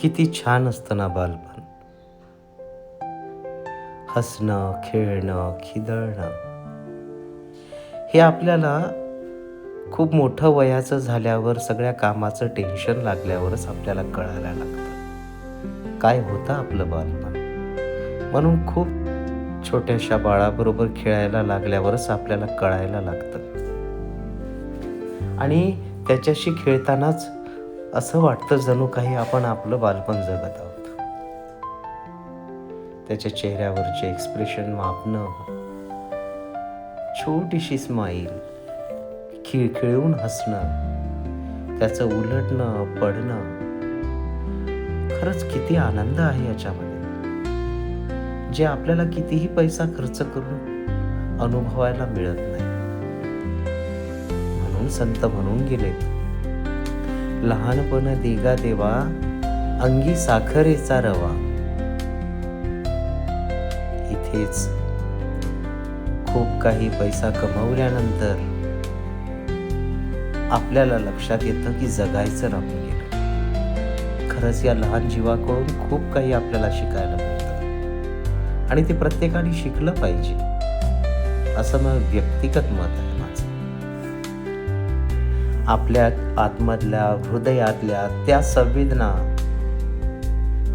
किती छान असतं ना बालपण. हसणं, खेळणं, खिदळणं हे आपल्याला खूप मोठं वयाचं झाल्यावर सगळ्या कामाचं टेन्शन लागल्यावरच आपल्याला कळायला लागतं काय होतं आपलं बालपण. म्हणून खूप छोट्याशा बाळाबरोबर खेळायला लागल्यावरच आपल्याला कळायला लागतं आणि त्याच्याशी खेळतानाच असं वाटतं जणू काही आपण आपलं बालपण जगत आहोत. त्याच्या चेहऱ्यावरचे एक्सप्रेशन मापणं, छोटीशी स्माईल, खिळखिळून हसणं, त्याचं उलटणं पडणं, खरंच किती आनंद आहे याच्यामध्ये, जे आपल्याला कितीही पैसा खर्च करून अनुभवायला मिळत नाही. म्हणून संत म्हणून गेलेत, लहानपण देगा देवा, अंगी साखरेचा रवा. इथेच खूप काही पैसा कमवल्यानंतर आपल्याला लक्षात येतं की जगायचं राहून गेलं. खरंच या लहान जीवाकडून खूप काही आपल्याला शिकायला मिळतं आणि ते प्रत्येकाने शिकलं पाहिजे, असं मग व्यक्तिगत मत आहे माझं. आपल्या आतमधल्या हृदयातल्या त्या संवेदना,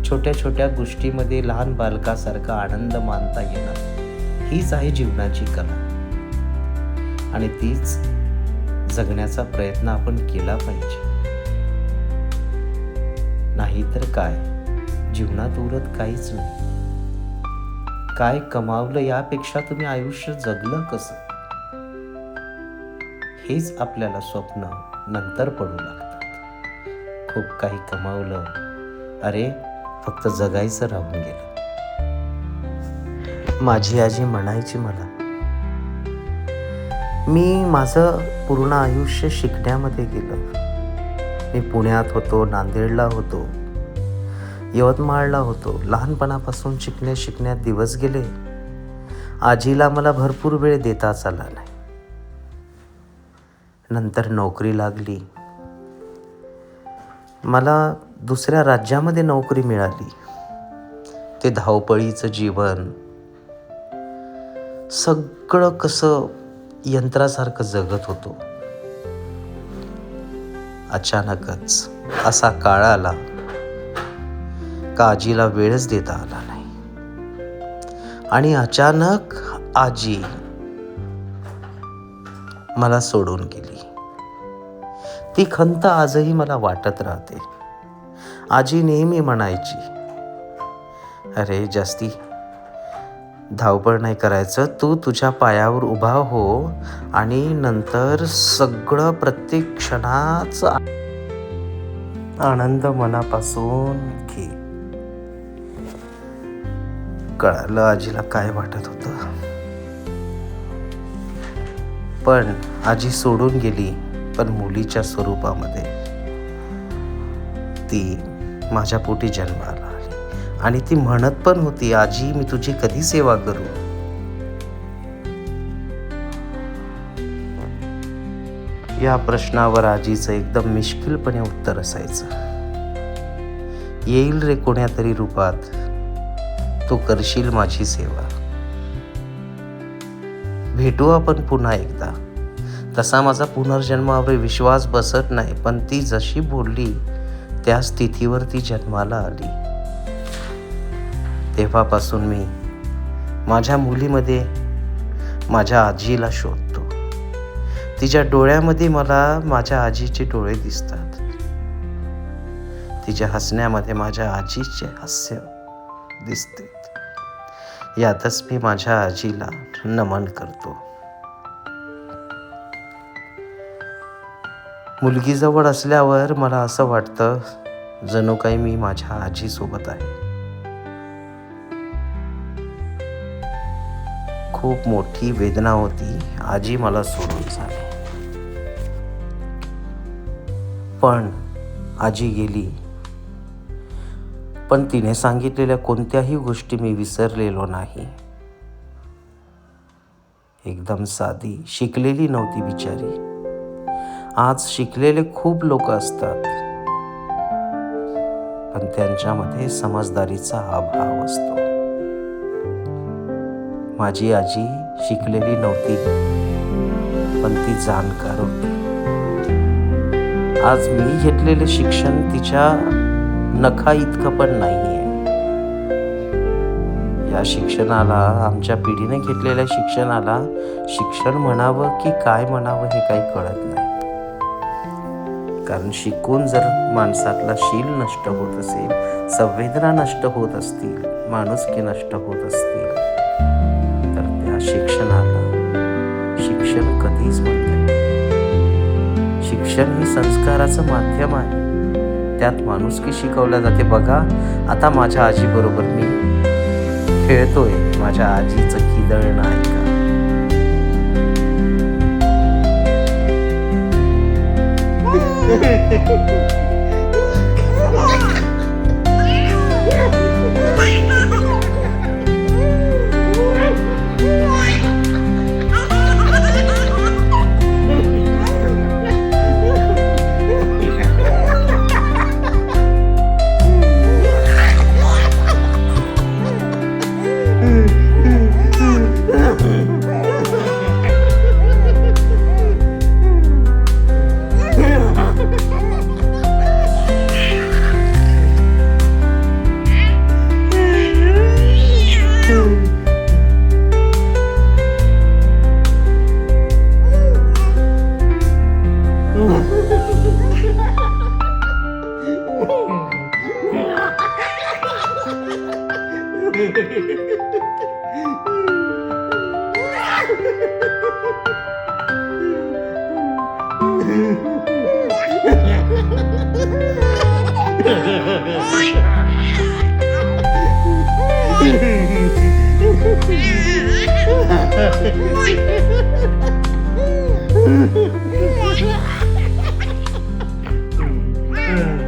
छोट्या छोट्या गोष्टीमध्ये लहान बालकासारखा आनंद मानता येणं, हीच आहे जीवनाची कला आणि तीच जगण्याचा प्रयत्न आपण केला पाहिजे. नाहीतर काय, जीवनात उरत काहीच नाही. काय कमावलं यापेक्षा तुम्ही आयुष्य जगलं कसं, हेच आपल्याला स्वप्न नंतर पडू लागतात. खूप काही कमावलं, अरे फक्त जगायचं राहून गेलं. माझी आजी म्हणायची मला, मी माझं पूर्ण आयुष्य शिकण्यामध्ये गेलं. मी पुण्यात होतो, नांदेडला होतो, यवतमाळला होतो. लहानपणापासून शिकण्यात दिवस गेले. आजीला मला भरपूर वेळ देताच आला नाही. नंतर नोकरी लागली, मला दुसऱ्या राज्यामध्ये नोकरी मिळाली. ते धावपळीचं जीवन, सगळं कसं यंत्रासारखं जगत होतो. अचानकच असा काळ आला का आजीला वेळच देता आला नाही आणि अचानक आजी मला सोडून गेली. ती खंत आजही मला वाटत राहते. आजी नेहमी म्हणायची, अरे जास्ती धावपळ नाही करायचं, तू तुझ्या पायावर उभा हो आणि नंतर सगळं प्रत्येक क्षणाचा आनंद मनापासून घे. कळालं आजीला काय वाटत होतं. पण आजी सोडून गेली, पण मुलीच्या स्वरूपामध्ये. ती माझ्या पोटी जन्माला आली आणि ती म्हणत पण होती, आजी मी तुझी कधी सेवा करू. या प्रश्नावर आजीचं एकदम मिश्किलपणे उत्तर असायचं, येईल रे कोण्यातरी रूपात, तू करशील माझी सेवा. भेटू आपण पुन्हा एकदा. तसा माझा पुनर्जन्मावर विश्वास बसत नाही, पण ती जशी बोलली त्या स्थितीवर ती जन्माला आली. तेव्हापासून मी माझ्या मुलीमध्ये माझ्या आजीला शोधतो. तिच्या डोळ्यामध्ये मला माझ्या आजीचे डोळे दिसतात. तिच्या हसण्यामध्ये माझ्या आजीचे हास्य दिसते. यातच मी माझ्या आजीला नमन करतो. मुलगी जवळ असल्यावर मला असं वाटतं जणू काही मी माझ्या आजीसोबत आहे. खूप मोठी वेदना होती, आजी मला सोडून झाली. पण आजी गेली, पण तिने सांगितलेल्या कोणत्याही गोष्टी मी विसरलेलो नाही. एकदम साधी, शिकलेली नव्हती बिचारी. आज शिकलेले खूप लोक असतात, पण त्यांच्यामध्ये समजदारीचा अभाव असतो. माझी आजी शिकलेली नव्हती, पण ती जाणकार होती. आज मी घेतलेले शिक्षण तिच्या नखा इतकं पण नाहीये. या शिक्षणाला, आमच्या पिढीने घेतलेल्या शिक्षणाला शिक्षण म्हणावं की काय म्हणावं हे काही कळत नाही. कारण शिकून जर माणसातला शील नष्ट होत असेल, संवेदना नष्ट होत असतील, माणुसकी नष्ट होत असतील, तर त्या शिक्षणाला शिक्षण कधीच म्हणता येईल. शिक्षण ही संस्काराचं माध्यम आहे. त्यात माणुसकी शिकवल्या जाते. बघा, आता माझ्या आजीबरोबर मी खेळतोय. माझ्या आजीचं खिदळणं ऐका.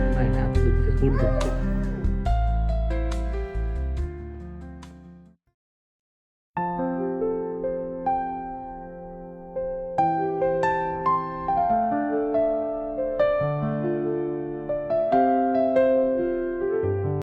नाही ना, पोट दुखतं.